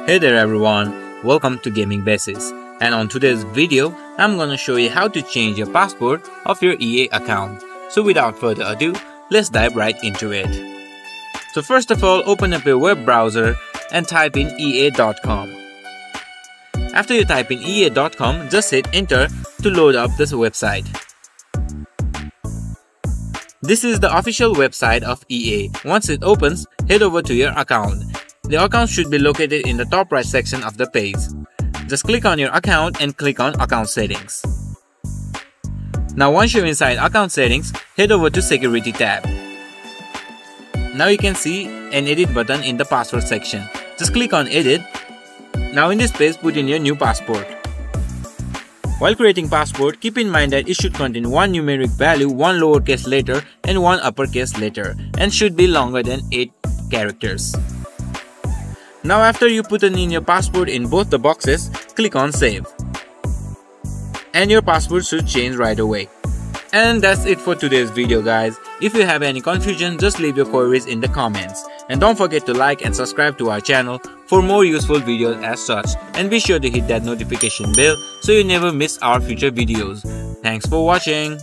Hey there everyone, welcome to Gaming Basics, and on today's video I'm gonna show you how to change your password of your EA account. So without further ado, let's dive right into it. So first of all, open up your web browser and type in ea.com. After you type in ea.com, just hit enter to load up this website. This is the official website of EA. Once it opens, head over to your account. The account should be located in the top right section of the page. Just click on your account and click on Account Settings. Now once you're inside Account Settings, head over to Security tab. Now you can see an Edit button in the Password section. Just click on Edit. Now in this page, put in your new password. While creating password, keep in mind that it should contain one numeric value, one lowercase letter, and one uppercase letter, and should be longer than 8 characters. Now after you put in your password in both the boxes, click on Save. And your password should change right away. And that's it for today's video guys. If you have any confusion, just leave your queries in the comments. And don't forget to like and subscribe to our channel for more useful videos as such. And be sure to hit that notification bell so you never miss our future videos. Thanks for watching.